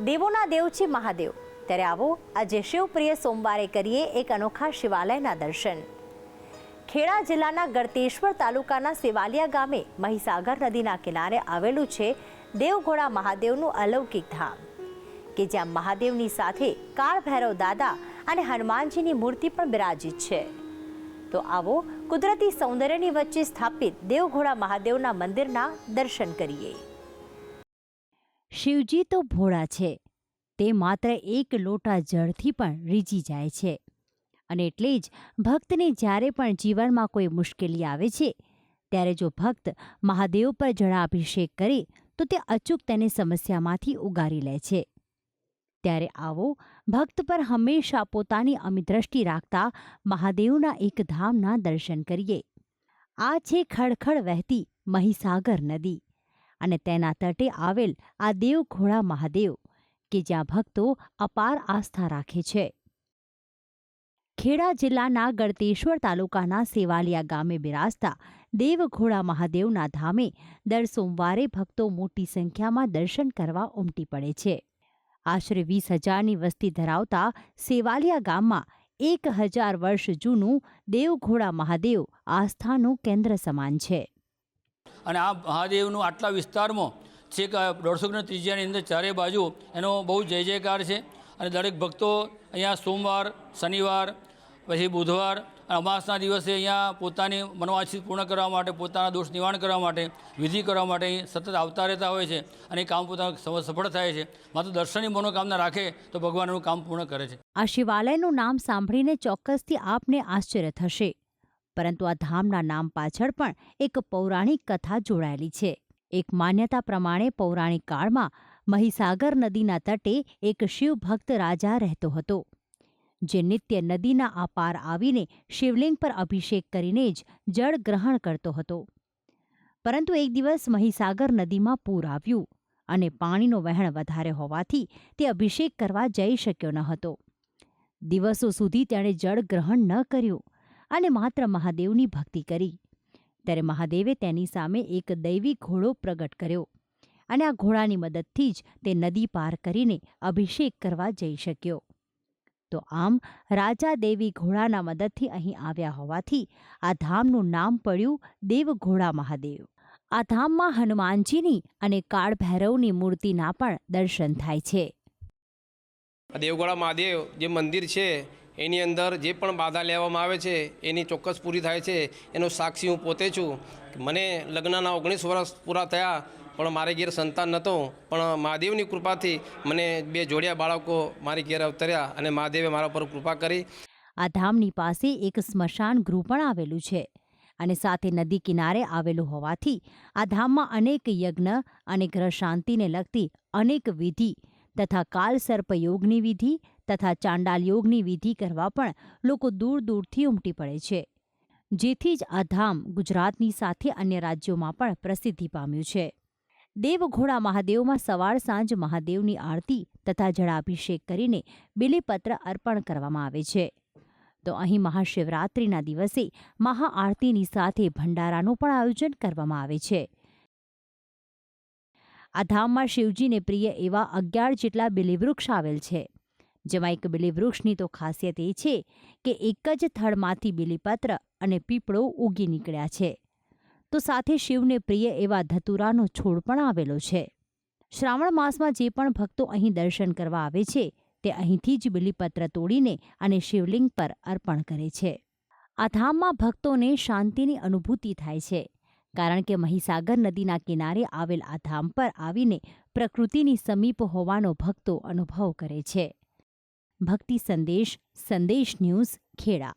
દેવોના દેવ છે મહાદેવ, ત્યારે આવો આજે શિવપ્રિય સોમવારે કરીએ એક અનોખા શિવાલયના દર્શન। ખેડા જિલ્લાના ગળતેશ્વર તાલુકાના સેવાલિયા ગામે મહીસાગર નદીના કિનારે આવેલું છે દેવઘોડા મહાદેવનું અલૌકિક ધામ, કે જ્યાં મહાદેવની સાથે કાળ ભૈરવ દાદા અને હનુમાનજીની મૂર્તિ પણ બિરાજિત છે। તો આવો કુદરતી સૌંદર્યની વચ્ચે સ્થાપિત દેવઘોડા મહાદેવના મંદિરના દર્શન કરીએ। શિવજી તો ભોળા છે, તે માત્ર એક લોટા જળથી પણ રીઝી જાય છે, અને એટલે જ ભક્તને જ્યારે પણ જીવનમાં કોઈ મુશ્કેલી આવે છે ત્યારે જો ભક્ત મહાદેવ પર જળાભિષેક કરે તો તે અચૂક તેને સમસ્યામાંથી ઉગારી લે છે। ત્યારે આવો ભક્ત પર હંમેશા પોતાની અમી દ્રષ્ટિ રાખતા મહાદેવના એક ધામના દર્શન કરીએ। આ છે ખળખળ વહેતી મહીસાગર નદી અને તેના તટે આવેલ આ દેવઘોડા મહાદેવ, કે જ્યાં ભક્તો અપાર આસ્થા રાખે છે। ખેડા જિલ્લાના ગળતેશ્વર તાલુકાના સેવાલિયા ગામે બિરાજતા દેવઘોડા મહાદેવના ધામે દર સોમવારે ભક્તો મોટી સંખ્યામાં દર્શન કરવા ઉમટી પડે છે। આશરે 20,000ની વસ્તી ધરાવતા સેવાલિયા ગામમાં 1,000 વર્ષ જૂનું દેવઘોડા મહાદેવ આસ્થાનું કેન્દ્ર સમાન છે। અને આ મહાદેવનું આટલા વિસ્તારમાં છેક 150 કિલોમીટર ત્રિજ્યાની અંદર ચારે બાજુ એનો બહુ જય જયકાર છે। અને દરેક ભક્તો અહીંયા સોમવાર, શનિવાર, પછી બુધવાર અને અમાસના દિવસે અહીંયા પોતાની મનોવાંછિત પૂર્ણ કરવા માટે, પોતાના દોષ નિવારણ કરવા માટે, વિધિ કરવા માટે સતત આવતા રહેતા હોય છે અને એ કામ પોતાનું સફળ થાય છે। માત્ર દર્શનની મનોકામના રાખે તો ભગવાન એનું કામ પૂર્ણ કરે છે। આ શિવાલયનું નામ સાંભળીને ચોક્કસથી આપને આશ્ચર્ય થશે, પરંતુ આ ધામના નામ પાછળ પણ એક પૌરાણિક કથા જોડાયેલી છે। એક માન્યતા પ્રમાણે પૌરાણિક કાળમાં મહીસાગર નદીના તટે એક શિવભક્ત રાજા રહેતો હતો, જે નિત્ય નદીના આ પાર આવીને શિવલિંગ પર અભિષેક કરીને જ જળ ગ્રહણ કરતો હતો। પરંતુ એક દિવસ મહીસાગર નદીમાં પૂર આવ્યું અને પાણીનો વહેણ વધારે હોવાથી તે અભિષેક કરવા જઈ શક્યો ન હતો। દિવસો સુધી તેણે જળ ગ્રહણ ન કર્યું અને માત્ર મહાદેવની ભક્તિ કરી। ત્યારે મહાદેવે તેની સામે એક દૈવી ઘોડો પ્રગટ કર્યો અને આ ઘોડાની મદદથી જ તે નદી પાર કરીને અભિષેક કરવા જઈ શક્યો। તો આમ રાજા દેવી ઘોડાના મદદથી અહીં આવ્યા હોવાથી આ ધામનું નામ પડ્યું દેવઘોડા મહાદેવ। આ ધામમાં હનુમાનજીની અને કાળ ભૈરવની મૂર્તિના પણ દર્શન થાય છે। દેવઘોડા મહાદેવ જે મંદિર છે એની અંદર જે પણ બાધા લેવામાં આવે છે એની ચોક્કસ પૂરી થાય છે। એનો સાક્ષી હું પોતે છું। મને લગ્નના 19 વર્ષ પૂરા થયા, પણ મારે ઘેર સંતાન નહોતો, પણ મહાદેવની કૃપાથી મને 2 જોડિયા બાળકો મારી ઘેર અવતર્યા અને મહાદેવે મારા પર કૃપા કરી। આ ધામની પાસે એક સ્મશાન ગૃહ પણ આવેલું છે અને સાથે નદી કિનારે આવેલું હોવાથી આ ધામમાં અનેક યજ્ઞ અને ગ્રહ શાંતિને લગતી અનેક વિધિ તથા કાલસર્પ યોગની વિધિ તથા ચાંડાલ યોગની વિધિ કરવા પણ લોકો દૂર દૂરથી ઉમટી પડે છે, જેથી જ આ ધામ ગુજરાતની સાથે અન્ય રાજ્યોમાં પણ પ્રસિદ્ધિ પામ્યું છે। દેવઘોડા મહાદેવમાં સવાર સાંજ મહાદેવની આરતી તથા જળાભિષેક કરીને બિલીપત્ર અર્પણ કરવામાં આવે છે। તો અહીં મહાશિવરાત્રિના દિવસે મહાઆરતીની સાથે ભંડારાનું પણ આયોજન કરવામાં આવે છે। આ ધામમાં શિવજીને પ્રિય એવા 11 જેટલા બિલીવૃક્ષ આવેલ છે, જેમાં એક બિલીવૃક્ષની તો ખાસિયત એ છે કે એક જ થડમાંથી બિલીપત્ર અને પીપળો ઉગી નીકળ્યા છે। તો સાથે શિવને પ્રિય એવા ધતુરાનો છોડ પણ આવેલો છે। શ્રાવણ માસમાં જે પણ ભક્તો અહીં દર્શન કરવા આવે છે તે અહીંથી જ બિલીપત્ર તોડીને અને શિવલિંગ પર અર્પણ કરે છે। આ ધામમાં ભક્તોને શાંતિની અનુભૂતિ થાય છે, કારણ કે મહીસાગર નદીના કિનારે આવેલ આ ધામ પર આવીને પ્રકૃતિની સમીપ હોવાનો ભક્તો અનુભવ કરે છે। ભક્તિ સંદેશ, સંદેશ ન્યૂઝ, ખેડા।